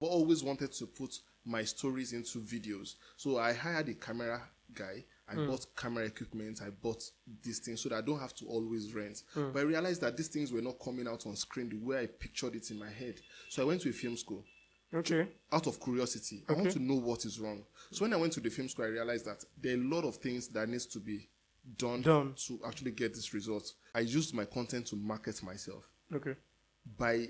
But always wanted to put my stories into videos. So I hired a camera guy. I bought camera equipment. I bought these things so that I don't have to always rent. But I realized that these things were not coming out on screen the way I pictured it in my head. So I went to a film school. Okay. Out of curiosity. I want to know what is wrong. So when I went to the film school, I realized that there are a lot of things that needs to be done to actually get this result. I used my content to market myself. Okay.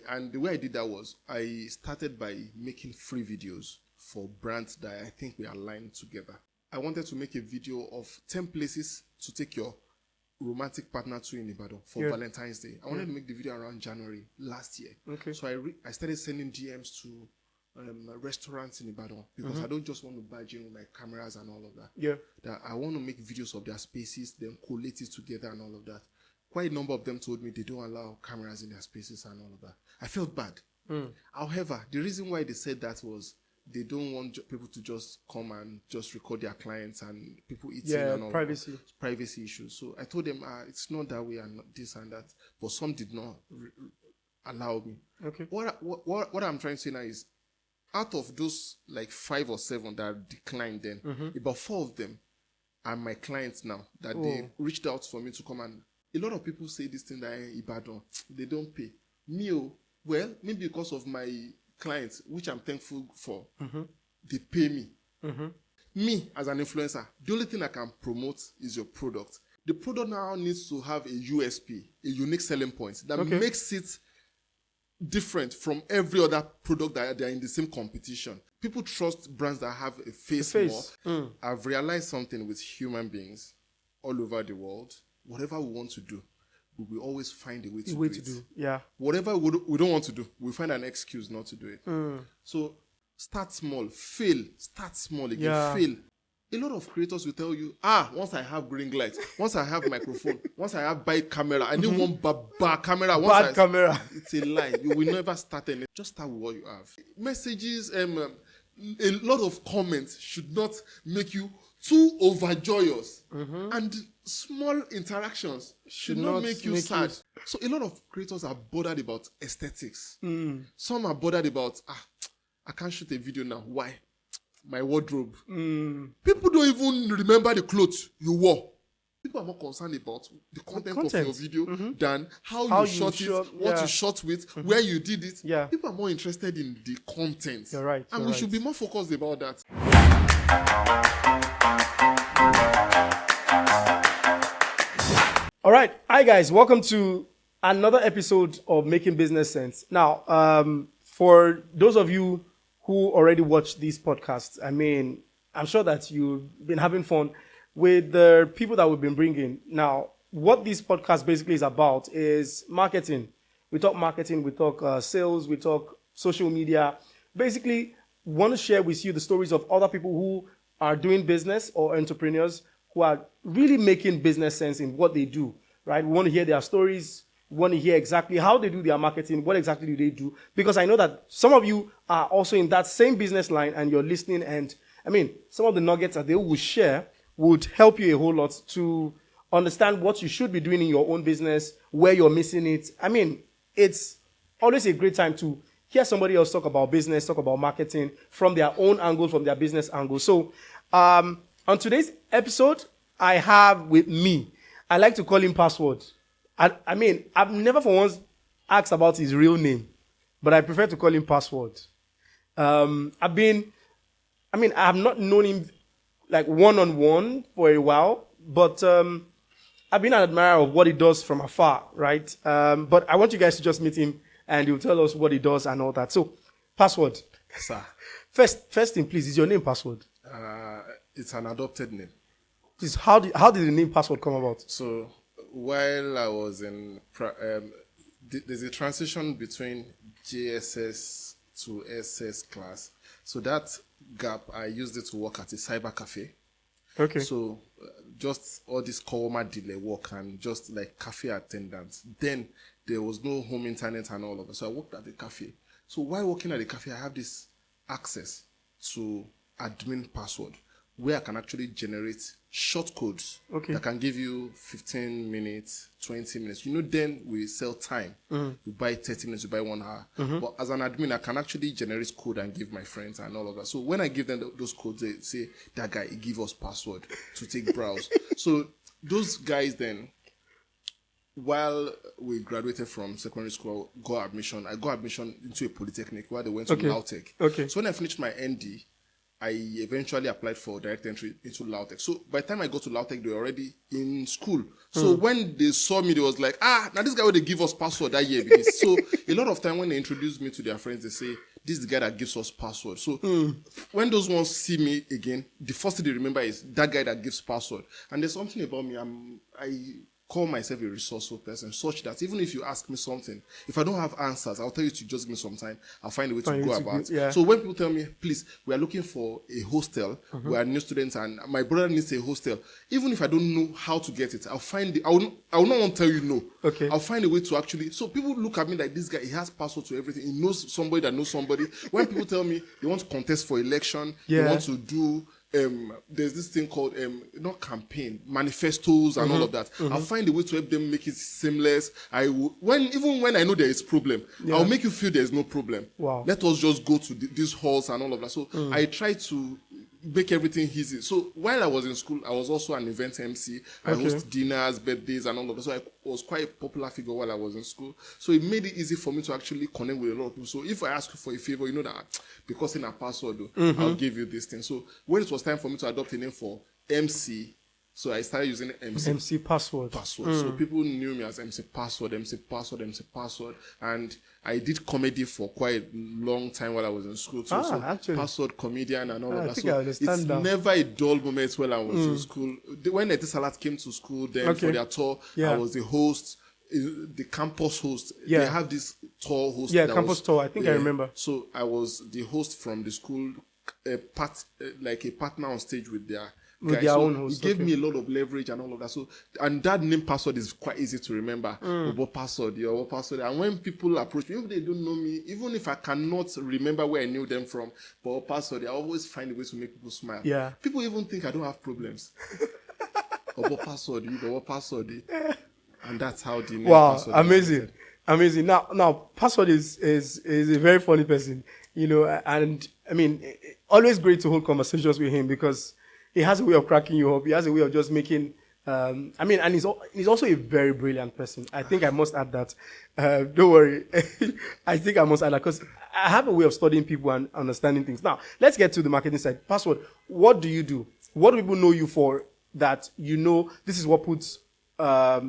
And the way I did that was I started by making free videos for brands that I think we aligned together. I wanted to make a video of 10 places to take your romantic partner to in Ibadan for Valentine's Day. I wanted to make the video around January last year. Okay. So I started sending DMs to restaurants in Ibadan because I don't just want to badge in with my cameras and all of that. Yeah. That I want to make videos of their spaces, then collate it together and all of that. Quite a number of them told me they don't allow cameras in their spaces and all of that. I felt bad. However, the reason why they said that was they don't want people to just come and just record their clients and people eating and all privacy. Privacy issues. So I told them it's not that way and not this and that. But some did not allow me. Okay. What I'm trying to say now is out of those like 5 or 7 that declined then, about 4 of them are my clients now that they reached out for me to come. And a lot of people say this thing that in Ibadan, they don't pay. Well, maybe because of my clients, which I'm thankful for, they pay me. Me, as an influencer, the only thing I can promote is your product. The product now needs to have a USP, a unique selling point that makes it different from every other product that they're in the same competition. People trust brands that have a face. More. I've realized something with human beings all over the world. Whatever we want to do, we will always find a way to do it. Yeah. Whatever we don't want to do, we find an excuse not to do it. So start small, fail, start small again, fail. A lot of creators will tell you, once I have green light, once I have microphone, once I have bike camera, I need one bad camera. Bad camera. It's a lie. You will never start anything. Just start with what you have. Messages, a lot of comments should not make you too overjoyous. And small interactions should not make you sad. So a lot of creators are bothered about aesthetics. Some are bothered about, I can't shoot a video now. Why? My wardrobe. People don't even remember the clothes you wore. People are more concerned about the content. Of your video than how you shot it, what you shot with, where you did it. Yeah. People are more interested in the content. You're right. And we should be more focused about that. All right. Hi, guys. Welcome to another episode of Making Business Sense. Now, for those of you who already watched these podcasts, I mean, I'm sure that you've been having fun with the people that we've been bringing. Now, what this podcast basically is about is marketing. We talk marketing, we talk sales, we talk social media. Basically, want to share with you the stories of other people who are doing business or entrepreneurs who are really making business sense in what they do, right? We want to hear their stories. We want to hear exactly how they do their marketing. What exactly do they do? Because I know that some of you are also in that same business line and you're listening. And I mean, some of the nuggets that they will share would help you a whole lot to understand what you should be doing in your own business, where you're missing it. I mean, it's always a great time to hear somebody else talk about business, talk about marketing from their own angle, from their business angle. So on today's episode, I have with me, I like to call him Password. I mean, I've never for once asked about his real name, but I prefer to call him Password. I have not known him like one-on-one for a while, but I've been an admirer of what he does from afar, right? But I want you guys to just meet him and he'll tell us what he does and all that. So, Password. Sir. First thing, please, is your name Password? It's an adopted name. Please, how did the name Password come about? So, while I was in, there's a transition between JSS to SS class. So that gap, I used it to work at a cyber cafe. Okay. So just all this Kawama delay work and just like cafe attendants. Then there was no home internet and all of that. So I worked at the cafe. So while working at the cafe, I have this access to admin password where I can actually generate short codes Okay. that can give you 15 minutes, 20 minutes. Then we sell time. You buy 30 minutes, you buy 1 hour. But as an admin, I can actually generate code and give my friends and all of that. So when I give them those codes, they say, that guy, he give us password to take browse. So those guys then, while we graduated from secondary school, I got admission into a polytechnic where they went to Lautech. Okay. So when I finished my ND, I eventually applied for direct entry into Lautech. So by the time I got to Lautech, they were already in school. So when they saw me, they was like, now this guy would give us password that year. So a lot of time when they introduce me to their friends, they say, this is the guy that gives us password. So when those ones see me again, the first thing they remember is that guy that gives password. And there's something about me, I call myself a resourceful person, such that even if you ask me something, if I don't have answers, I'll tell you to just give me some time. I'll find a way to go about it. So when people tell me, please, we are looking for a hostel, we are new students, and my brother needs a hostel, even if I don't know how to get it, I'll find it. I will not want to tell you no. Okay. I'll find a way to actually. So people look at me like, this guy, he has password to everything. He knows somebody that knows somebody. When people tell me they want to contest for election, they want to do. There's this thing called not campaign, manifestos and all of that. I'll find a way to help them make it seamless. Even when I know there is problem, I'll make you feel there's no problem. Wow. Let us just go to these halls and all of that. So I try to make everything easy. So while I was in school, I was also an event MC. I host dinners, birthdays, and all of that. So I was quite a popular figure while I was in school. So it made it easy for me to actually connect with a lot of people. So if I ask you for a favor, you know that because in a password, I'll give you this thing. So when it was time for me to adopt a name for MC, so I started using MC password. So people knew me as MC Password. And I did comedy for quite a long time while I was in school too. So actually. Password comedian and all of that. I So understand it's now. never a dull moment while I was in school. When Etisalat came to school, then for their tour, I was the host, the campus host. Yeah. They have this tour host. Yeah, campus tour. I think I remember. So I was the host from the school, like a partner on stage with their guys. own host. It gave me a lot of leverage and all of that. So, and that name password is quite easy to remember. What password, your password. And when people approach me, even if they don't know me, even if I cannot remember where I knew them from, but what password, I always find a way to make people smile. Yeah. People even think I don't have problems. What password, what password. And that's how the name password. Amazing. Amazing. Now, password is a very funny person, and I mean, always great to hold conversations with him because he has a way of cracking you up. He has a way of just making, and he's also a very brilliant person. I think I must add that. Don't worry. I think I must add that because I have a way of studying people and understanding things. Now, let's get to the marketing side. Password, what do you do? What do people know you for that this is what puts, let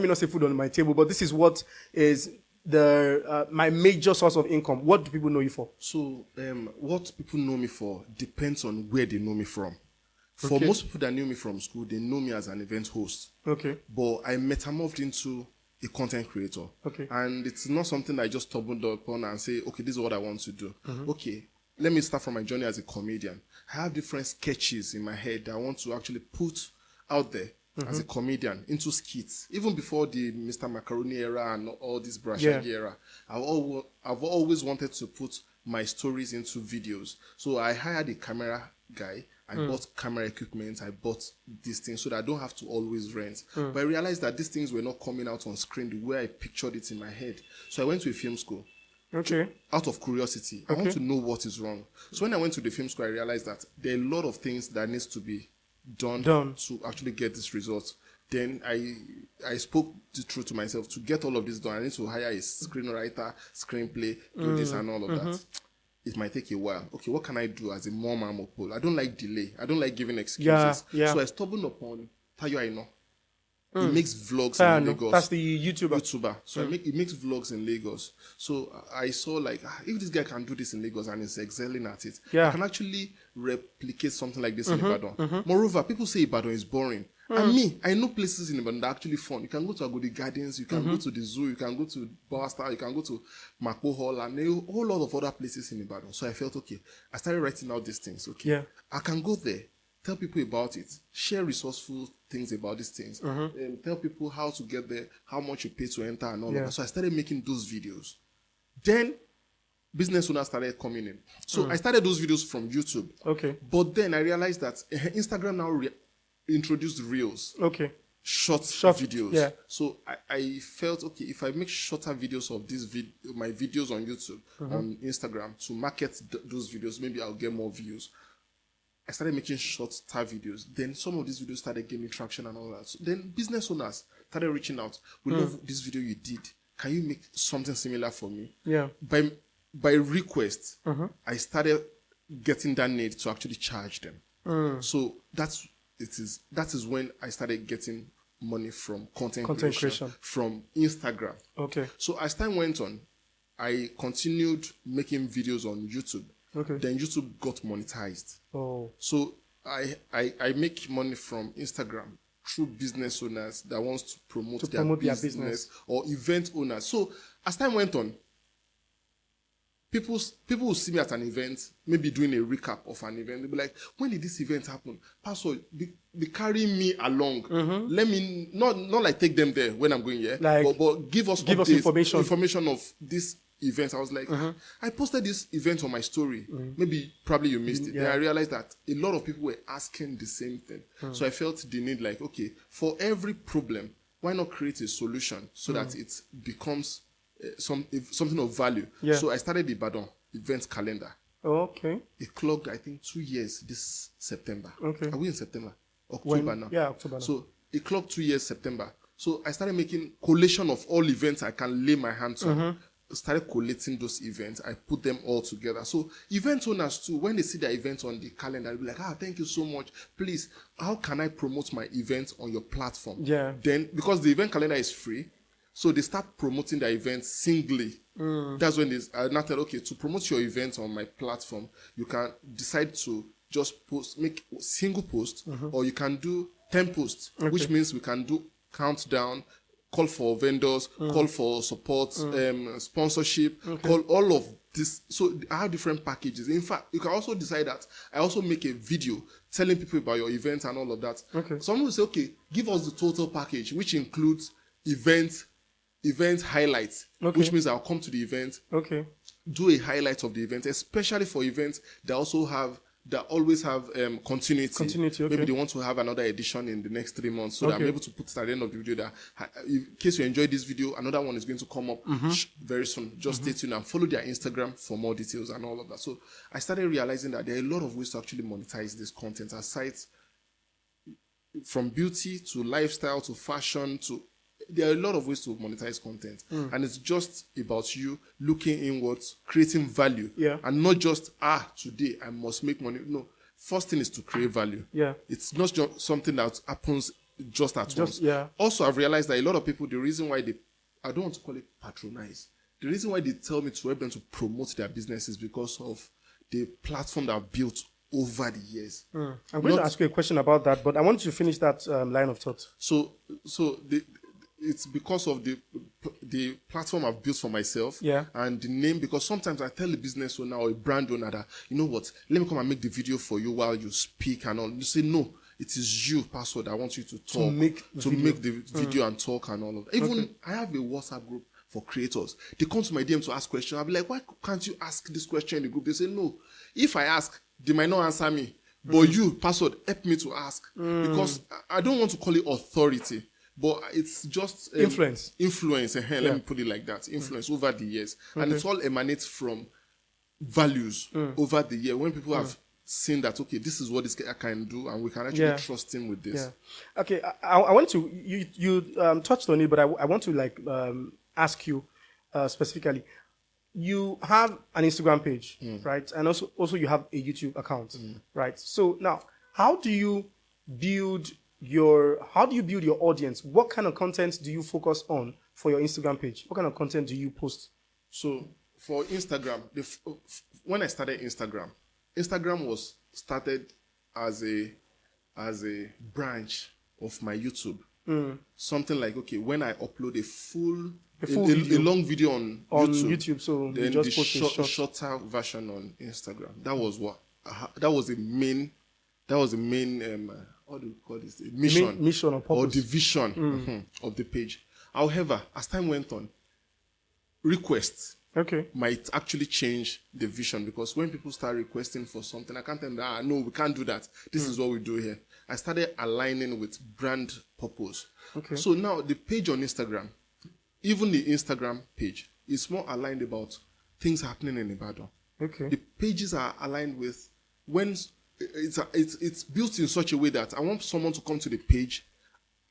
me not say food on my table, but this is what is my major source of income. What do people know you for? So, what people know me for depends on where they know me from. For most people that knew me from school, they know me as an event host. Okay. But I metamorphed into a content creator. Okay. And it's not something I just stumbled upon and say, okay, this is what I want to do. Okay, let me start from my journey as a comedian. I have different sketches in my head that I want to actually put out there as a comedian into skits. Even before the Mr. Macaroni era and all this Brashagi era, I've always wanted to put my stories into videos. So I hired a camera guy. I bought camera equipment. I bought these things so that I don't have to always rent. But I realized that these things were not coming out on screen the way I pictured it in my head. So I went to a film school. Okay. Out of curiosity. I want to know what is wrong. So when I went to the film school, I realized that there are a lot of things that needs to be done to actually get this result. Then I spoke the truth to myself. To get all of this done, I need to hire a screenwriter, screenplay, do this and all of that. It might take a while. Okay, what can I do as a mom amopole? I don't like delay. I don't like giving excuses. Yeah. So I stumbled upon Tayo Aino. He makes vlogs in Lagos. That's the YouTuber. So he makes vlogs in Lagos. So I saw like, if this guy can do this in Lagos and is excelling at it, I can actually replicate something like this in Ibadan. Moreover, people say Ibadan is boring. And me, I know places in Ibadan that are actually fun. You can go to Agodi Gardens, you can go to the zoo, you can go to Bowerstar, you can go to Mako Hall, and a whole lot of other places in Ibadan. So I felt, okay, I started writing out these things. Okay, I can go there, tell people about it, share resourceful things about these things, and tell people how to get there, how much you pay to enter, and all of that. So I started making those videos. Then business owners started coming in. So I started those videos from YouTube. Okay. But then I realized that Instagram now introduced reels. Okay. Short videos. Yeah. So I felt, okay, if I make shorter videos of my videos on YouTube, on Instagram, to market those videos, maybe I'll get more views. I started making shorter videos. Then some of these videos started gaining traction and all that. So then business owners started reaching out. We love this video you did. Can you make something similar for me? Yeah. By request, I started getting that need to actually charge them. So that is when I started getting money from content creation from Instagram. Okay. So as time went on, I continued making videos on YouTube. Okay. Then YouTube got monetized. Oh. So I make money from Instagram through business owners that wants to promote their business, or event owners. So as time went on, people will see me at an event, maybe doing a recap of an event. They'll be like, when did this event happen? Pastor, be carrying me along. Let me not like take them there when I'm going here, but give us information of this event. I was like, I posted this event on my story. Probably you missed it. Yeah. Then I realized that a lot of people were asking the same thing. So I felt the need, like, okay, for every problem, why not create a solution so that it becomes something of value. Yeah. So I started the Ibadan event calendar. Okay. It clocked, I think, 2 years this September. Okay. Are we in September? October now. Yeah, October now. So it clocked 2 years September. So I started making collation of all events I can lay my hands on. Started collating those events. I put them all together. So event owners too, when they see their event on the calendar, they'll be like, thank you so much. Please, how can I promote my event on your platform? Yeah. Then, because the event calendar is free, so they start promoting their events singly. That's when I now tell, okay, to promote your event on my platform, you can decide to just make single post, or you can do 10 posts, which means we can do countdown, call for vendors, call for support, sponsorship, call all of this. So I have different packages. In fact, you can also decide that I also make a video telling people about your event and all of that. Okay. Someone will say, okay, give us the total package, which includes event highlights, which means I'll come to the event, do a highlight of the event, especially for events that always have continuity. Okay. Maybe they want to have another edition in the next 3 months, so that I'm able to put it at the end of the video that, in case you enjoyed this video, another one is going to come up very soon. Just stay tuned and follow their Instagram for more details and all of that. So I started realizing that there are a lot of ways to actually monetize this content, aside from beauty to lifestyle to fashion to... There are a lot of ways to monetize content, and it's just about you looking inwards, creating value, and not just today I must make money. No, first thing is to create value. Yeah, it's not just something that happens just at once. Yeah. Also, I've realized that a lot of people, the reason why I don't want to call it patronize, the reason why they tell me to help them to promote their business is because of the platform that I've built over the years. I'm going to ask you a question about that, but I want you to finish that line of thought. So it's because of the platform I've built for myself, and the name, because sometimes I tell the business owner or a brand owner that, you know what, let me come and make the video for you while you speak and all. You say, no, it is you, Pastor, that I want you to talk, to make the video and talk and all of that. Even I have a WhatsApp group for creators. They come to my DM to ask questions. I'll be like, why can't you ask this question in the group? They say, no. If I ask, they might not answer me. But you, Pastor, help me to ask. Because I don't want to call it authority, but it's just influence. Let me put it like that. Influence over the years. And it all emanates from values over the year. When people have seen that, okay, this is what this guy can do, and we can actually trust him with this. Yeah. Okay, I want to, you touched on it, but I want to ask you specifically. You have an Instagram page, right? And also you have a YouTube account, right? So now, how do you build your audience? What kind of content do you focus on for your Instagram page? What kind of content do you post? So for Instagram, when I started Instagram was started as a branch of my YouTube. Something like, okay, when I upload a long video on YouTube, so then you just the shorter version on Instagram. That was the main what do you call this? Mission or purpose. Or the vision of the page. However, as time went on, requests Okay. might actually change the vision, because when people start requesting for something, I can't tell them, no, we can't do that. This is what we do here. I started aligning with brand purpose. Okay. So now the page on Instagram, even the Instagram page, is more aligned about things happening in Ibadan. Okay. The pages are aligned with when it's built in such a way that I want someone to come to the page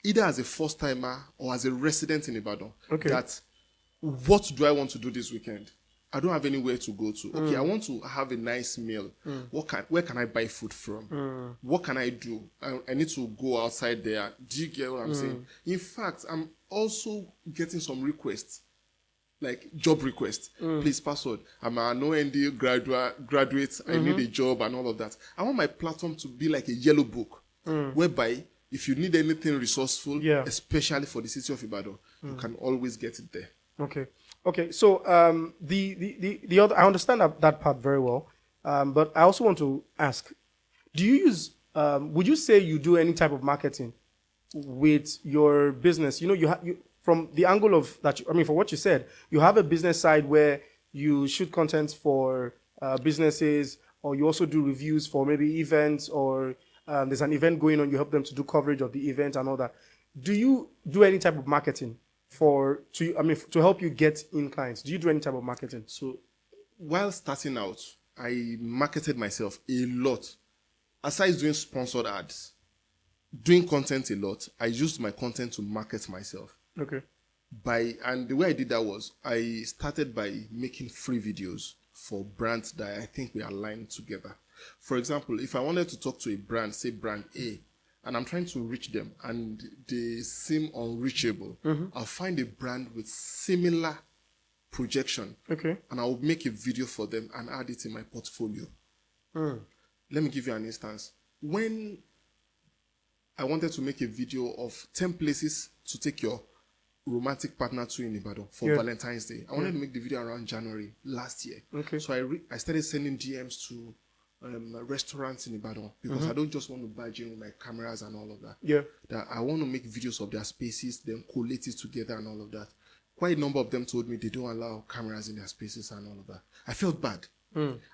either as a first timer or as a resident in Ibadan. Okay. That what do I want to do this weekend? I don't have anywhere to go to. Okay, I want to have a nice meal. Where can I buy food from? What can I do? I need to go outside there. Do you get what I'm saying? In fact, I'm also getting some requests, like job requests. Please, password. I'm an OND graduate. I need a job and all of that. I want my platform to be like a yellow book, whereby if you need anything resourceful, especially for the city of Ibadan, you can always get it there. Okay. So the other, I understand that part very well, but I also want to ask: do you use? Would you say you do any type of marketing with your business? You know, you from the angle of that. For what you said, you have a business side where you shoot content for businesses, or you also do reviews for maybe events, or there's an event going on, you help them to do coverage of the event and all that. Do you do any type of marketing to help you get in clients? Do you do any type of marketing? So while starting out, I marketed myself a lot. Aside doing sponsored ads, doing content a lot, I used my content to market myself. Okay. And the way I did that was I started by making free videos for brands that I think we align together. For example, if I wanted to talk to a brand, say brand A, and I'm trying to reach them and they seem unreachable, I'll find a brand with similar projection. Okay. And I'll make a video for them and add it in my portfolio. Let me give you an instance. When I wanted to make a video of 10 places to take your romantic partner to in Ibadan for Valentine's Day, I wanted to make the video around January last year. Okay. So I started sending DMs to restaurants in Ibadan, because I don't just want to badge in with my cameras and all of that. Yeah. That I want to make videos of their spaces, then collate it together and all of that. Quite a number of them told me they don't allow cameras in their spaces and all of that. I felt bad.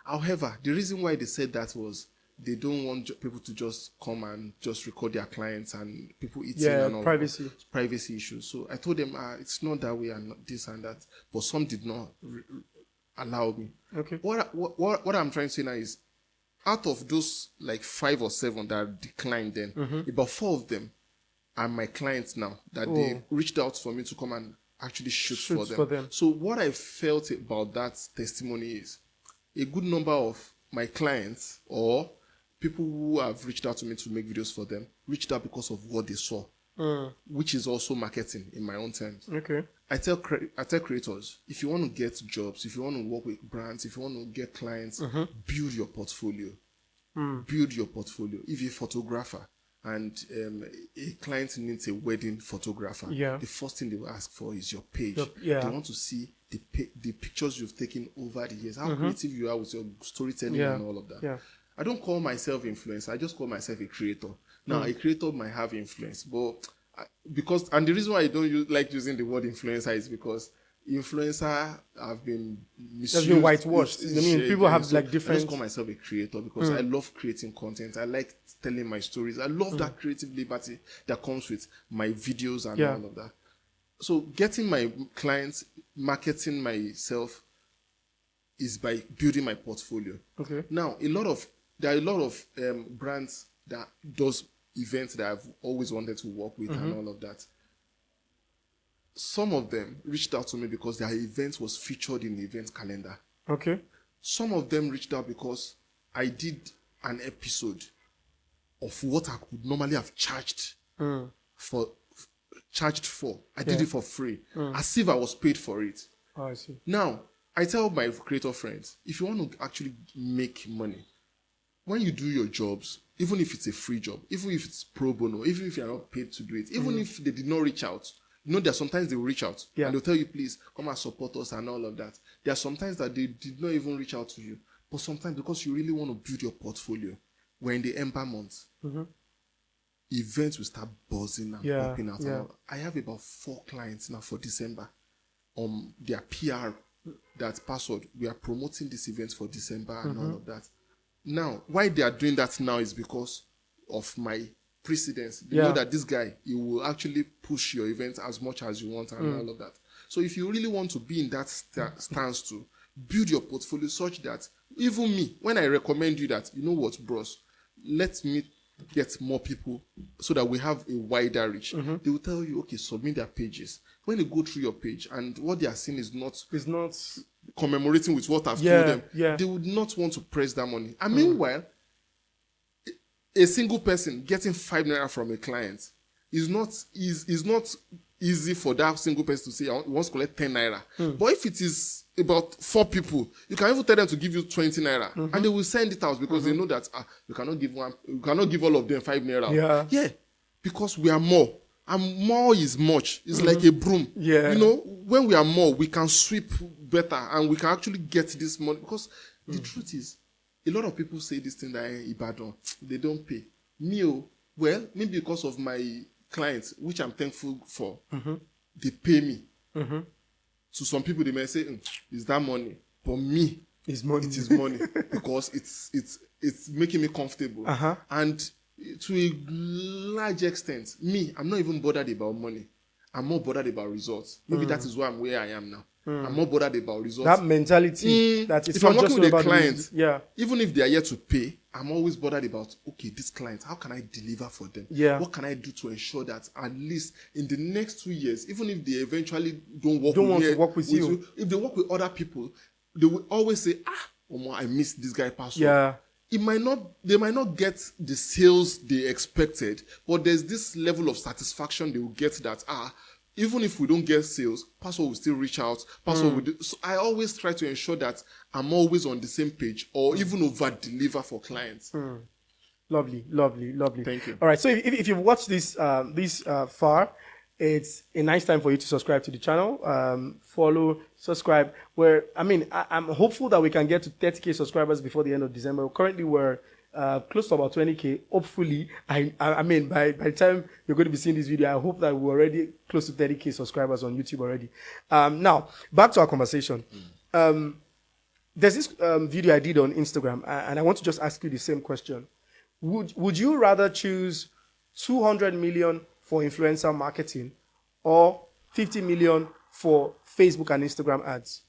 However, the reason why they said that was they don't want people to just come and just record their clients and people eating and all privacy. that. Privacy issues. So I told them, it's not that way and not this and that. But some did not allow me. Okay. What I'm trying to say now is, out of those like 5 or 7 that declined then, about 4 of them are my clients now, that they reached out for me to come and actually shoot for them. So what I felt about that testimony is a good number of my clients or people who have reached out to me to make videos for them reached out because of what they saw, which is also marketing in my own terms. Okay. I tell creators, if you want to get jobs, if you want to work with brands, if you want to get clients, build your portfolio. Build your portfolio. If you're a photographer and a client needs a wedding photographer, the first thing they will ask for is your page. They want to see the pictures you've taken over the years, how creative you are with your storytelling and all of that. I don't call myself influencer. I just call myself a creator. Now, a creator might have influence, but the reason why I don't like using the word influencer is because influencer have been misused. Has been whitewashed. People have like different. I just call myself a creator because I love creating content. I like telling my stories. I love that creative liberty that comes with my videos and all of that. So getting my clients, marketing myself is by building my portfolio. Okay. Now, there are a lot of brands that does events that I've always wanted to work with and all of that. Some of them reached out to me because their event was featured in the event calendar. Okay. Some of them reached out because I did an episode of what I could normally have charged for. I did it for free, as if I was paid for it. Oh, I see. Now, I tell my creator friends, if you want to actually make money, when you do your jobs, even if it's a free job, even if it's pro bono, even if you're not paid to do it, even if they did not reach out, that sometimes they will reach out and they'll tell you, please come and support us and all of that. There are sometimes that they did not even reach out to you, but sometimes because you really want to build your portfolio, we're in the Ember months. Events will start buzzing and popping out. I have about 4 clients now for December. Their PR that password, we are promoting this event for December and all of that. Now, why they are doing that now is because of my precedence. They know that this guy, he will actually push your event as much as you want and all of that. So if you really want to be in that stance to build your portfolio such that even me, when I recommend you that, you know what, bros, let me get more people so that we have a wider reach. They will tell you, okay, submit their pages. When they go through your page and what they are seeing is not commemorating with what I've told them, they would not want to press that money. And meanwhile, a single person getting 5 naira from a client is not easy for that single person to say, I want to collect 10 naira. But if it is about 4 people, you can even tell them to give you 20 naira, and they will send it out because they know that you cannot give all of them 5 naira. Yeah, because we are more. And more is much. It's like a broom. You know, when we are more, we can sweep better and we can actually get this money. Because the truth is, a lot of people say this thing that in Ibadan, they don't pay. Me, well, maybe because of my clients, which I'm thankful for, they pay me. So some people, they may say, is that money? For me, it's money. It is money because it's making me comfortable. And to a large extent, I'm not even bothered about money. I'm more bothered about results. Maybe that is why I'm where I am now. I'm more bothered about results. That mentality that it's if not I'm working just with a about client, even if they are yet to pay, I'm always bothered about, okay, this client, how can I deliver for them? What can I do to ensure that at least in the next 2 years, even if they eventually don't want to work with you, if they work with other people, they will always say, I missed this guy password. They might not get the sales they expected, but there's this level of satisfaction they will get that, even if we don't get sales, password will still reach out. Password will do. So I always try to ensure that I'm always on the same page or even over-deliver for clients. Lovely. Thank you. All right, so if you've watched this far, it's a nice time for you to subscribe to the channel, follow, subscribe. I'm hopeful that we can get to 30K subscribers before the end of December. Currently, we're close to about 20K. Hopefully, by the time you're going to be seeing this video, I hope that we're already close to 30K subscribers on YouTube already. Now, back to our conversation. There's this video I did on Instagram, and I want to just ask you the same question. Would you rather choose 200 million for influencer marketing or 50 million for Facebook and Instagram ads?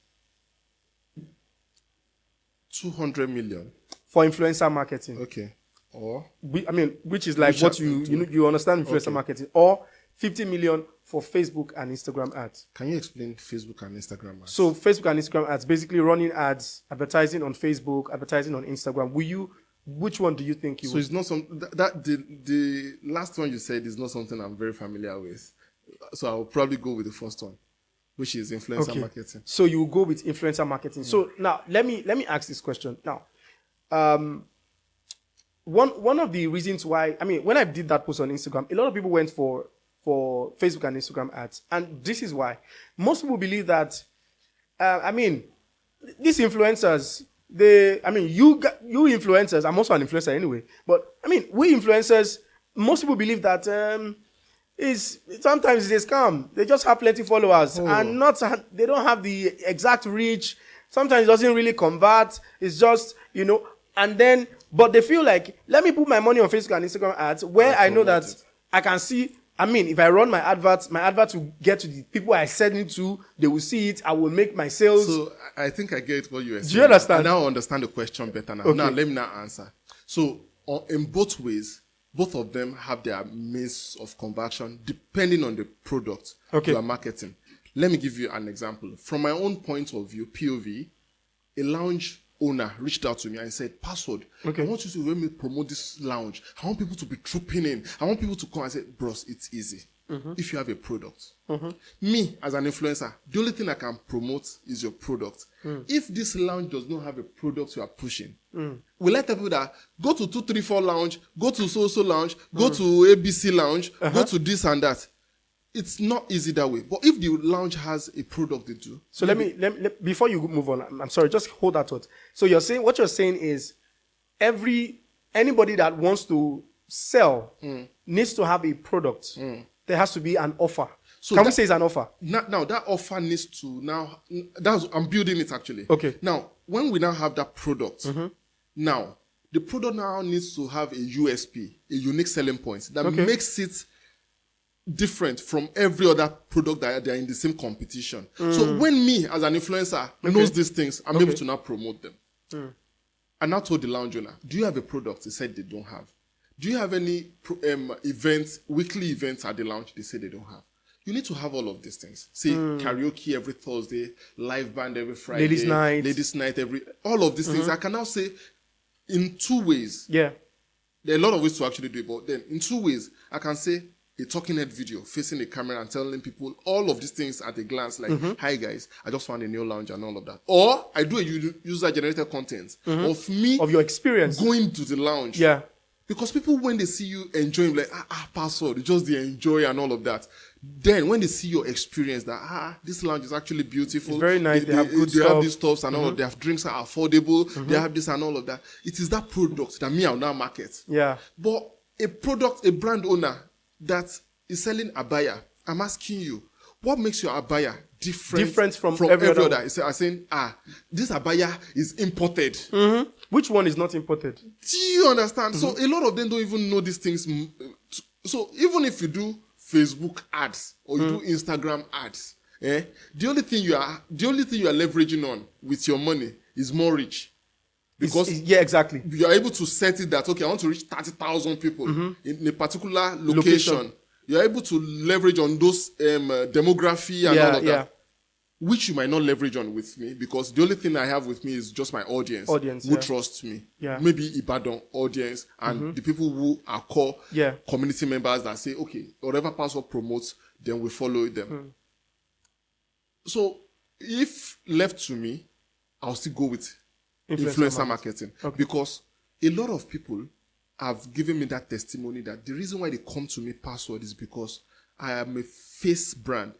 200 million for influencer marketing. Okay. Or which is like what you understand influencer marketing, or 50 million for Facebook and Instagram ads. Can you explain Facebook and Instagram ads? So Facebook and Instagram ads, basically running ads, advertising on Facebook, advertising on Instagram. Which one do you think you would? It's not the last one you said is not something I'm very familiar with. So I'll probably go with the first one, which is influencer marketing. So you will go with influencer marketing. So now let me ask this question. Now, one of the reasons why, when I did that post on Instagram, a lot of people went for Facebook and Instagram ads. And this is why. Most people believe that, these influencers, you influencers, I'm also an influencer anyway, but we influencers, most people believe that sometimes it's a scam. They just have plenty followers and they don't have the exact reach. Sometimes it doesn't really convert. It's just, but they feel like, let me put my money on Facebook and Instagram ads where I know that I can see, if I run my adverts will get to the people I send it to, they will see it, I will make my sales. So I think I get what you are saying. Do you understand? I now understand the question better now. Okay. Now let me now answer. So in both ways, both of them have their means of conversion depending on the product you are marketing. Let me give you an example. From my own point of view, POV, a lounge owner reached out to me and said, Password, I want you to let me promote this lounge. I want people to be trooping in. I want people to come. I said, bros, it's easy. If you have a product. Me, as an influencer, the only thing I can promote is your product. If this lounge does not have a product you are pushing, we let people that go to 234 lounge, go to so lounge, go to ABC lounge, go to this and that. It's not easy that way. But if the lounge has a product they do. So let me before you move on, I'm sorry, just hold that thought. So what you're saying is anybody that wants to sell needs to have a product. There has to be an offer. So Can we say it's an offer? Now that offer needs to I'm building it actually. Okay. Now, when we now have that product, now the product now needs to have a USP, a unique selling point that makes it different from every other product that they're in the same competition. So when me as an influencer knows these things, I'm able to now promote them. I now told the lounge owner, do you have a product? They said they don't have. Do you have any events, weekly events at the lounge? They said they don't have. You need to have all of these things. Say karaoke every Thursday, live band every Friday, ladies night all of these things. I can now say in 2 ways. Yeah. There are a lot of ways to actually do it, but then in 2 ways, I can say a talking head video facing the camera and telling people all of these things at a glance, like, hi guys, I just found a new lounge and all of that. Or I do a user-generated content of me. Of your experience. Going to the lounge. Yeah. Because people, when they see you enjoying, like, password, just they enjoy and all of that. Then when they see your experience, that, this lounge is actually beautiful. It's very nice. They have good stuff. They have these stuffs and all of that. They have drinks are affordable. They have this and all of that. It is that product that me, I'll now market. Yeah. But a brand owner that is selling abaya, I'm asking you, what makes your abaya different from every other? I'm saying, this abaya is imported. Which one is not imported? Do you understand? So a lot of them don't even know these things. So even if you do Facebook ads or you do Instagram ads, the only thing you are leveraging on with your money is more reach. Because exactly. You are able to set it that, okay, I want to reach 30,000 people in a particular location. You're able to leverage on those demography and all of that, which you might not leverage on with me, because the only thing I have with me is just my audience who trusts me. Yeah. Maybe Ibadan audience and the people who are core community members that say, okay, whatever password promotes, then we follow them. So if left to me, I'll still go with influencer marketing. Because a lot of people have given me that testimony that the reason why they come to me password is because I am a face brand.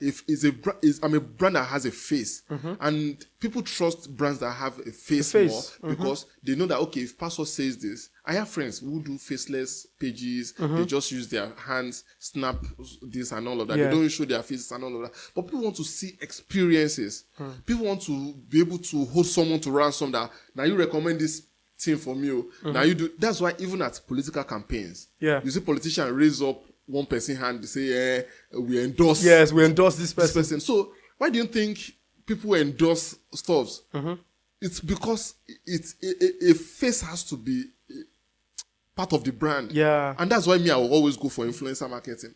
I'm a brand that has a face, and people trust brands that have a face more because they know that, okay, if password says this, I have friends who do faceless pages. They just use their hands, snap this and all of that. They don't show their faces and all of that. But people want to see experiences. People want to be able to hold someone to ransom that, now you recommend this thing for me. Now you do. That's why even at political campaigns, you see politicians raise up one person hand to say, we endorse. Yes, we endorse this person. So why do you think people endorse stuffs? It's because a face has to be part of the brand. Yeah. And that's why I will always go for influencer marketing.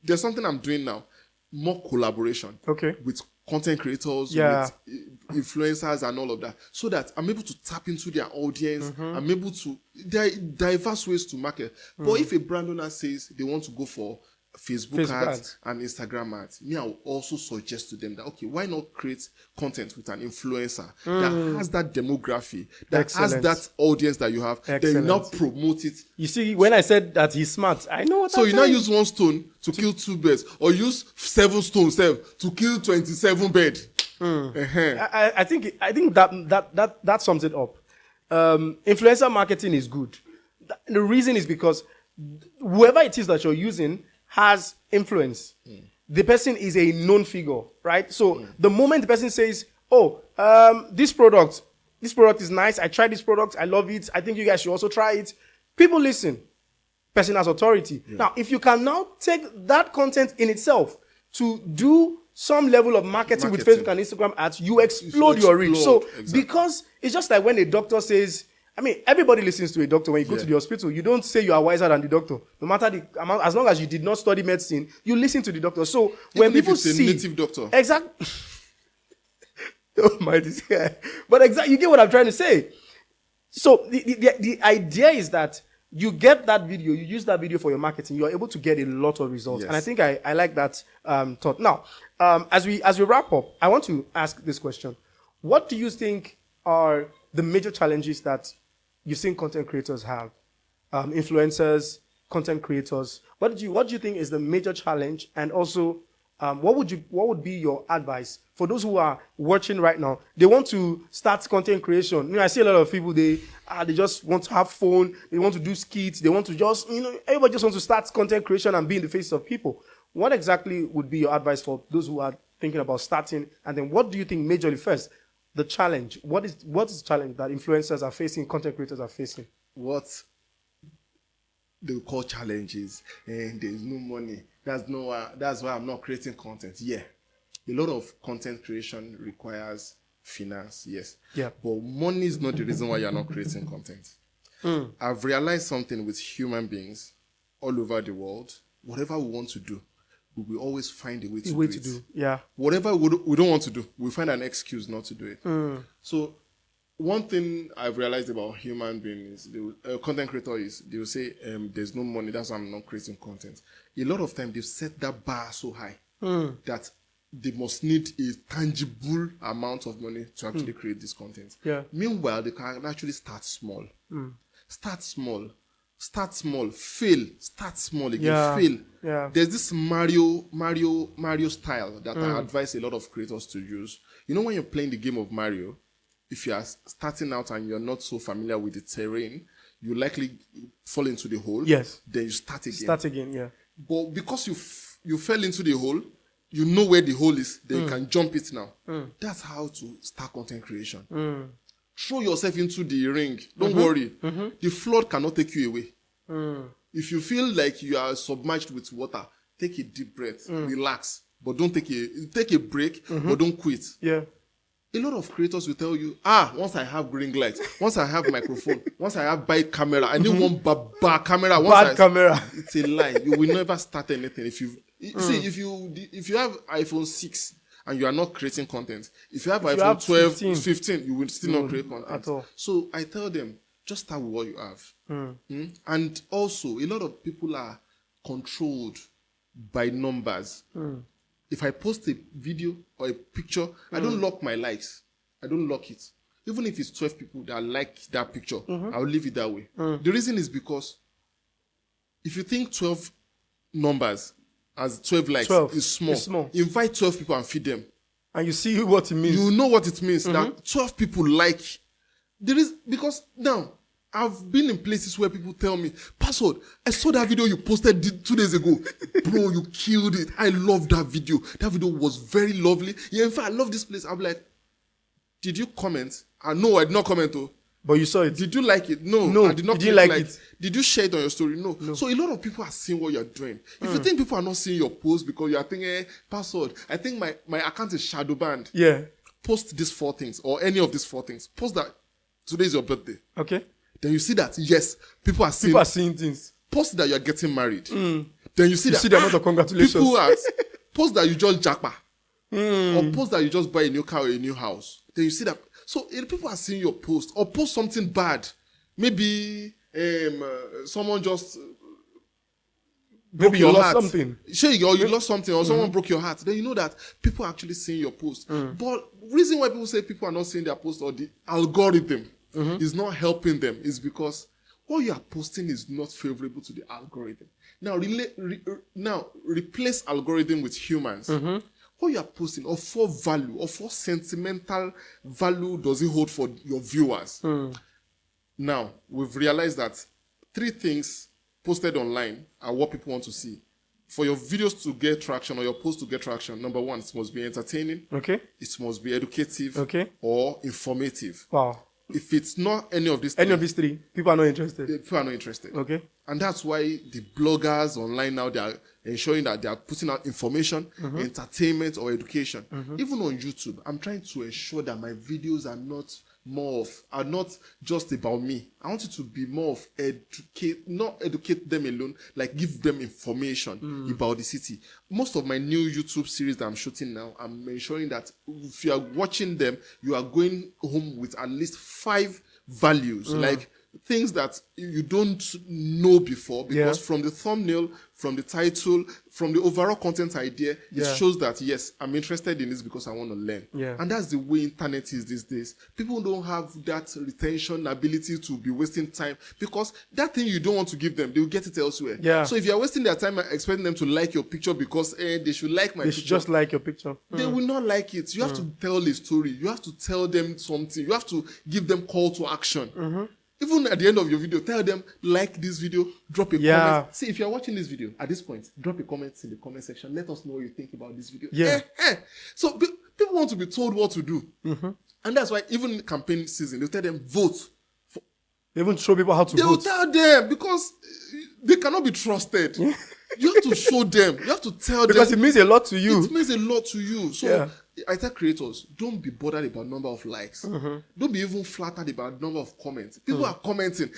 There's something I'm doing now, more collaboration with content creators, with influencers and all of that, so that I'm able to tap into their audience. I'm able to, there are diverse ways to market. But if a brand owner says they want to go for Facebook ads and Instagram ads, me, I will also suggest to them that, okay, why not create content with an influencer that has that demography, that has that audience that you have, then you now promote it. You see, when I said that he's smart, I know what So you now use one stone to kill 2 birds, or use 7 stones to kill 27 birds. I think that sums it up. Influencer marketing is good. The reason is because whoever it is that you're using has influence. The person is a known figure, right? So the moment the person says, this product is nice, I tried this product, I love it, I think you guys should also try it, people listen. Person has authority. Now, if you can now take that content in itself to do some level of marketing with Facebook and Instagram ads, you explode your reach. So because it's just like when a doctor says, I mean, everybody listens to a doctor when you go to the hospital. You don't say you are wiser than the doctor. No matter the amount, as long as you did not study medicine, you listen to the doctor. So when people see a native doctor, exactly. Don't mind this guy, but exactly, you get what I'm trying to say. So the idea is that you get that video, you use that video for your marketing, you are able to get a lot of results. And I think I like that thought. Now, as we wrap up, I want to ask this question: what do you think are the major challenges that you've seen content creators have, influencers, content creators? What do you think is the major challenge? And also, what would be your advice for those who are watching right now? They want to start content creation. You know, I see a lot of people, they just want to have fun. They want to do skits. They want to just, everybody just wants to start content creation and be in the face of people. what exactly would be your advice for those who are thinking about starting? And then what do you think majorly first, the challenge? What is the challenge that influencers are facing, content creators are facing? What they call challenges, and there's no money. That's why I'm not creating content. Yeah. A lot of content creation requires finance, yes. Yeah. But money is not the reason why you're not creating content. I've realized something with human beings all over the world. Whatever we want to do, we will always find a way to do it. Yeah. Whatever we don't want to do, we find an excuse not to do it. So one thing I've realized about human beings, content creator is, they will say, there's no money, that's why I'm not creating content. A lot of time, they've set that bar so high that they must need a tangible amount of money to actually create this content. Yeah. Meanwhile, they can actually start small. Start small, fail, start small again, fail. Yeah. There's this Mario style that I advise a lot of creators to use. You know, when you're playing the game of Mario, if you are starting out and you're not so familiar with the terrain, you likely fall into the hole. Yes. Then you start again. Yeah. But because you fell into the hole, you know where the hole is, then you can jump it now. That's how to start content creation. Throw yourself into the ring. Don't worry. The flood cannot take you away. If you feel like you are submerged with water, take a deep breath, relax, but don't take a break, but don't quit. Yeah. A lot of creators will tell you, once I have green light, once I have microphone, once I have bike camera, I need one bad camera. Camera. It's a lie. You will never start anything if you see if you have iPhone 6 and you are not creating content. If you have iPhone 12, 15, you will still not create content at all. So I tell them, just start with what you have. And also, a lot of people are controlled by numbers. If I post a video or a picture, I don't lock my likes. I don't lock it. Even if it's 12 people that like that picture, I'll leave it that way. The reason is because if you think 12 numbers as 12 likes is small, invite 12 people and feed them. And you see what it means. You know what it means. That 12 people like. Because now, I've been in places where people tell me, Password, I saw that video you posted 2 days ago. Bro, you killed it. I love that video. That video was very lovely. Yeah, in fact, I love this place. I'm like, did you comment? No, I did not comment though. But you saw it. Did you like it? No, I did not like it. Did you share it on your story? No. So a lot of people are seeing what you're doing. If you think people are not seeing your post because you are thinking, Password, I think my account is shadow banned. Yeah. Post these 4 things or any of these 4 things. Post that today is your birthday. Okay. Then you see that, yes, people are seeing things. Post that you're getting married. Then you see the amount of congratulations. People are, post that you just jackpot. Or post that you just buy a new car or a new house. Then you see that. So if people are seeing your post. Or post something bad. Maybe someone just Maybe you lost something. Sure, you lost something or someone broke your heart. Then you know that people are actually seeing your post. But reason why people say people are not seeing their post or the algorithm is not helping them is because what you are posting is not favorable to the algorithm. Now, replace algorithm with humans. What you are posting, of what value, of what sentimental value does it hold for your viewers? Now, we've realized that 3 things posted online are what people want to see. For your videos to get traction or your post to get traction, number 1, it must be entertaining. Okay. It must be educative. Okay. Or informative. Wow. If it's not any of these 3, people are not interested. People are not interested. Okay. And that's why the bloggers online now, they are ensuring that they are putting out information, entertainment, or education. Even on YouTube, I'm trying to ensure that my videos are not just about me. I want it to be more of not educate them alone, like give them information about the city. Most of my new YouTube series that I'm shooting now, I'm ensuring that if you are watching them, you are going home with at least 5 values, like things that you don't know before, because from the thumbnail, from the title, from the overall content idea, it shows that, yes, I'm interested in this because I want to learn. And that's the way internet is these days. People don't have that retention ability to be wasting time, because that thing you don't want to give them, they will get it elsewhere. So if you're wasting their time expecting them to like your picture because they should like my picture. They should just like your picture. They will not like it. You have to tell a story. You have to tell them something. You have to give them call to action. Even at the end of your video, tell them, like this video, drop a comment. See, if you're watching this video at this point, drop a comment in the comment section. Let us know what you think about this video. So people want to be told what to do. And that's why even in campaign season, they'll tell them, vote. They even show people how to vote. They'll tell them, because they cannot be trusted. You have to show them. You have to tell them. Because it means a lot to you. It means a lot to you. So I tell creators, don't be bothered about number of likes. Don't be even flattered about number of comments. People are commenting,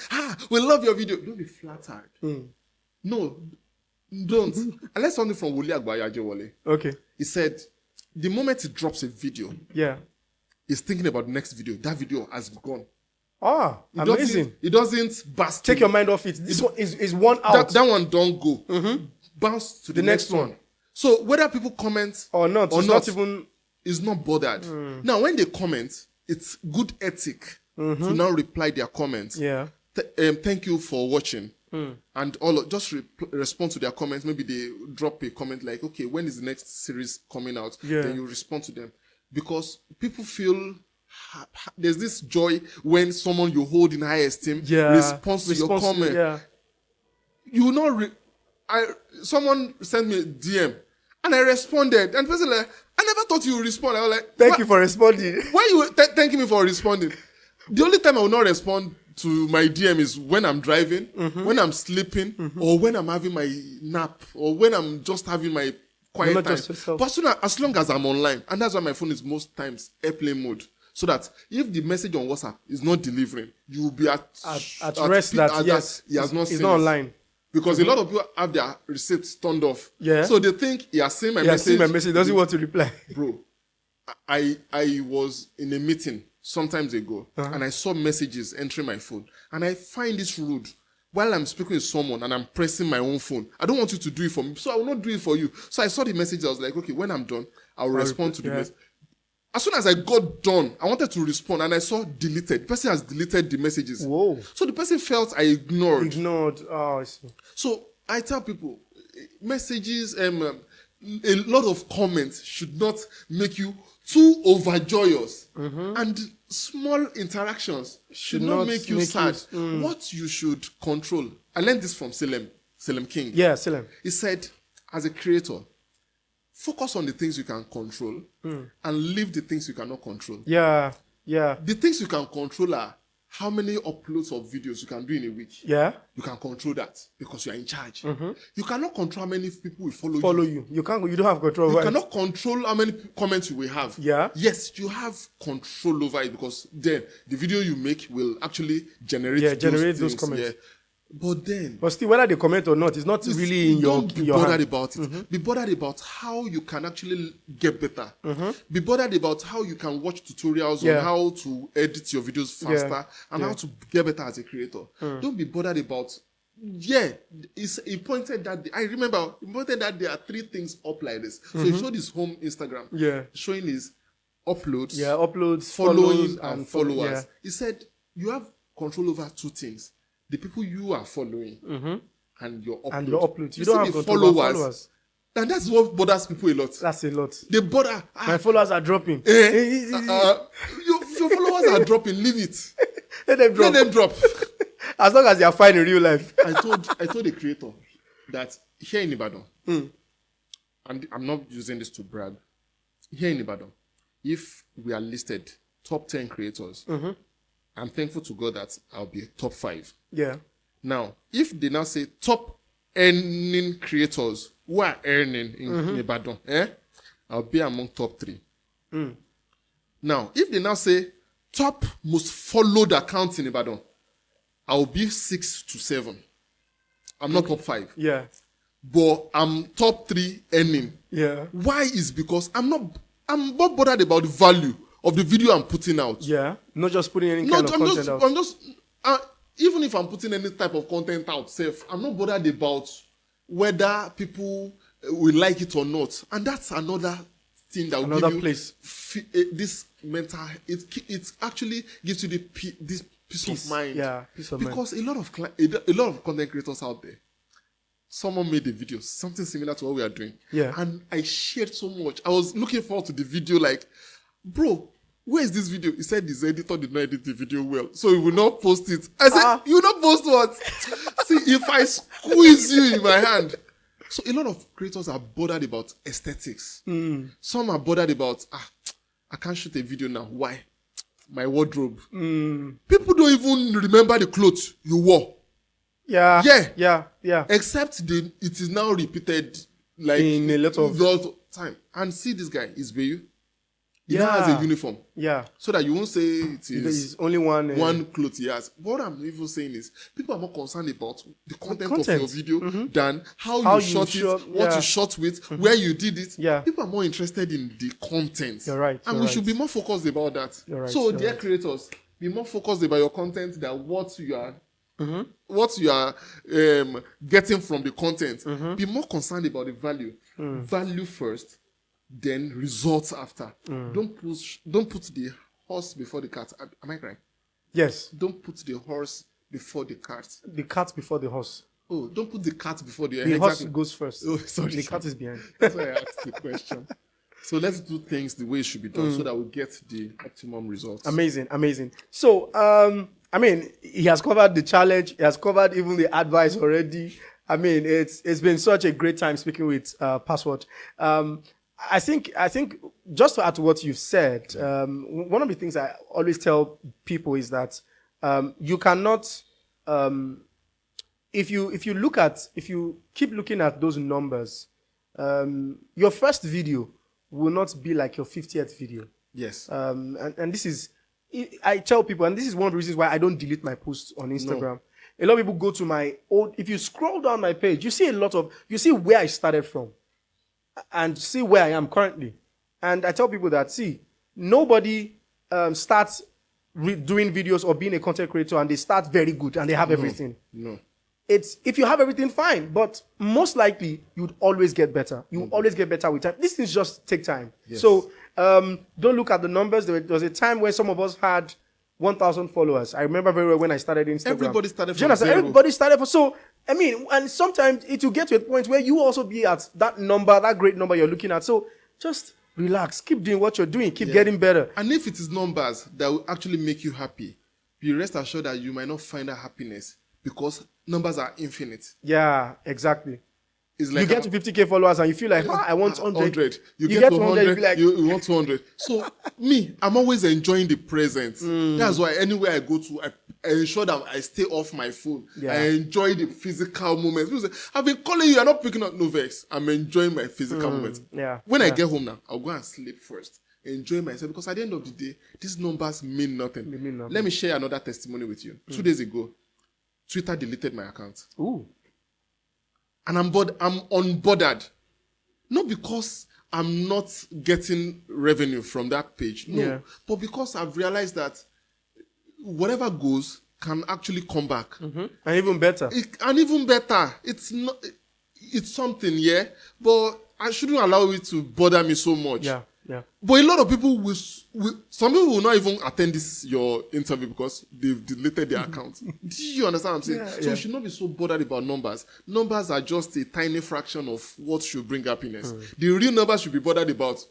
we love your video. Don't be flattered. No, don't. Unless something from Wole Agbaye Ajewole. Okay. He said, the moment he drops a video, he's thinking about the next video. That video has gone. Amazing. It doesn't bask. Take your mind off it. This one is one out. That one don't go. Bounce to the next one. So whether people comment or not, is not bothered. Now, when they comment, it's good ethic to now reply their comments. Thank you for watching. And just respond to their comments. Maybe they drop a comment like, okay, when is the next series coming out? Then you respond to them. Because people feel there's this joy when someone you hold in high esteem responds to your comment. You will not someone sent me a DM and I responded, and the person like, I never thought you would respond. I was like, thank you for responding. Why you thanking me for responding? The only time I will not respond to my DM is when I'm driving, when I'm sleeping, or when I'm having my nap, or when I'm just having my quiet time. But as long as I'm online, and that's why my phone is most times airplane mode, so that if the message on WhatsApp is not delivering, you will be at rest that yes, he has not seen it's not online. Because a lot of people have their receipts turned off. So they think he has seen my message. Doesn't want to reply. Bro, I was in a meeting sometimes ago, and I saw messages entering my phone. And I find this rude. While I'm speaking with someone and I'm pressing my own phone, I don't want you to do it for me, so I will not do it for you. So I saw the message. I was like, okay, when I'm done, I'll respond to the message. As soon as I got done, I wanted to respond, and I saw deleted. The person has deleted the messages. Whoa. So the person felt I ignored. Oh, I see. So I tell people, messages, a lot of comments should not make you too overjoyous. And small interactions should not make you sad. What you should control. I learned this from Salem King. Yeah, Salem. He said, as a creator, focus on the things you can control and leave the things you cannot control. The things you can control are how many uploads of videos you can do in a week. You can control that because you are in charge. You cannot control how many people will follow you. You don't have control over it. You cannot control how many comments you will have. Yes, you have control over it, because then the video you make will actually generate those comments. But still, whether they comment or not, it's not really in your be bothered about it. Be bothered about how you can actually get better. Be bothered about how you can watch tutorials on how to edit your videos faster and how to get better as a creator. Don't be bothered about. He pointed that. I remember he pointed that there are 3 things up like this. So he showed his home Instagram, showing his uploads, following and followers. He said you have control over 2 things. The people you are following and your uploads. You don't have control over followers. And that's what bothers people a lot. That's a lot. They bother. My followers are dropping. Your followers are dropping. Leave it. Let them drop. As long as they are fine in real life. I told the creator that here in Ibadan, and I'm not using this to brag, here in Ibadan, if we are listed top 10 creators, I'm thankful to God that I'll be top 5. Now, if they now say top earning creators who are earning in Ibadan, I'll be among top 3. Now, if they now say top most followed accounts in Ibadan, I'll be 6 to 7. I'm not top 5. But I'm top 3 earning. Why is because I'm not bothered about the value of the video I'm putting out. Not just putting any kind of content out. I'm just even if I'm putting any type of content out, I'm not bothered about whether people will like it or not. And that's another thing that will give you place. This mental. It actually gives you this peace of mind. Peace of mind. Because a lot of content creators out there. Someone made a video, something similar to what we are doing. And I shared so much. I was looking forward to the video like, bro, where is this video? He said his editor did not edit the video well, so he will not post it. I said, you will not post what? See, if I squeeze you in my hand. So a lot of creators are bothered about aesthetics. Some are bothered about, I can't shoot a video now. Why? My wardrobe. People don't even remember the clothes you wore. Yeah. Except it is now repeated like in a lot of time. And see this guy, is Bayu. He now has a uniform. Yeah. So that you won't say it is only one cloth he has. What I'm even saying is people are more concerned about the content. Of your video than how you shot it, what you shot with, where you did it. Yeah. People are more interested in the content. You're right. And we should be more focused about that. You're right. So dear creators, be more focused about your content than what you are getting from the content. Be more concerned about the value. Value first, then results after. Don't put the horse before the cart. Am I right? Yes. Don't put the horse before the cart. The cart before the horse. Oh, don't put the cart before the horse goes first. Oh, sorry. The cart is behind. That's why I asked the question. So let's do things the way it should be done so that we get the optimum results. Amazing. So, I mean, he has covered the challenge. He has covered even the advice already. I mean, it's been such a great time speaking with Password. I think just to add to what you've said, one of the things I always tell people is that you cannot, if you keep looking at those numbers, your first video will not be like your 50th video. Yes. And this is, I tell people, and this is one of the reasons why I don't delete my posts on Instagram. No. A lot of people go to my old, if you scroll down my page, you see where I started from and see where I am currently. And I tell people that, see, nobody starts doing videos or being a content creator and they start very good and they have everything. No. It's, if you have everything, fine. But most likely, you'd always get better. You always get better with time. These things just take time. Yes. So don't look at the numbers. There was a time where some of us had 1,000 followers. I remember very well when I started Instagram. Everybody started from zero. Everybody started from, so, I mean, and sometimes it will get to a point where you also be at that number, that great number you're looking at. So just relax. Keep doing what you're doing. Keep getting better. And if it is numbers that will actually make you happy, be rest assured that you might not find that happiness because numbers are infinite. Yeah, exactly. It's like you get to 50K followers and you feel like, I want 100. You get to 100, you feel like, you want 200. So me, I'm always enjoying the present. That's why anywhere I go to, I ensure that I stay off my phone. Yeah. I enjoy the physical moments. People say, I've been calling you, you're not picking up no vex. I'm enjoying my physical moments. Yeah. When I get home now, I'll go and sleep first. Enjoy myself because at the end of the day, these numbers mean nothing. They mean nothing. Let me share another testimony with you. 2 days ago, Twitter deleted my account. Ooh. And I'm unbothered. Not because I'm not getting revenue from that page. No. But because I've realized that whatever goes can actually come back. And even better. It's something, but I shouldn't allow it to bother me so much. Yeah. But a lot of people some people will not even attend your interview because they've deleted their account. Do you understand what I'm saying? So you should not be so bothered about numbers. Numbers are just a tiny fraction of what should bring happiness. The real numbers should be bothered about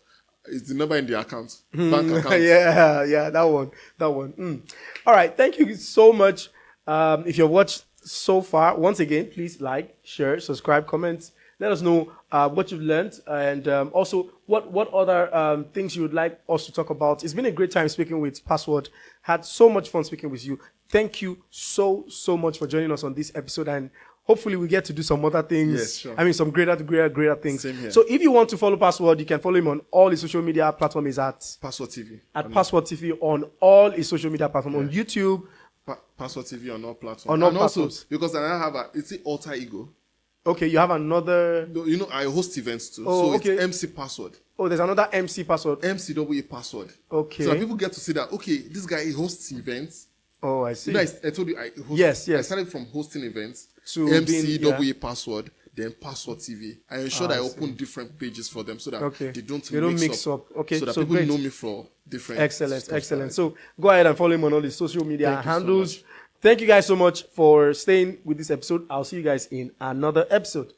is the number in the account, bank account. Yeah, that one. All right, thank you so much. If you've watched so far, once again, please like, share, subscribe, comment. Let us know what you've learned and also what other things you would like us to talk about. It's been a great time speaking with Password. Had so much fun speaking with you. Thank you so much for joining us on this episode, and hopefully we get to do some other things. Yes, sure. I mean, some greater things. Same here. So if you want to follow Password, you can follow him on all his social media platforms. Is at Password TV. At Password TV on all his social media platforms. On YouTube. Password TV on all platforms. On all platforms. Also, because I have it's an alter ego. Okay, you have another... You know, I host events too. Oh, so okay. It's MC Password. Oh, there's another MC Password. MCWA Password. Okay. So that people get to see that, okay, this guy, he hosts events. Oh, I see. You know, I told you, I started from hosting events to MCWA Password, then Password TV. I ensured I open different pages for them so that they don't mix up. Okay, so that people know me for different Excellent. So go ahead and follow him on all the social media handles. Thank you guys so much for staying with this episode. I'll see you guys in another episode.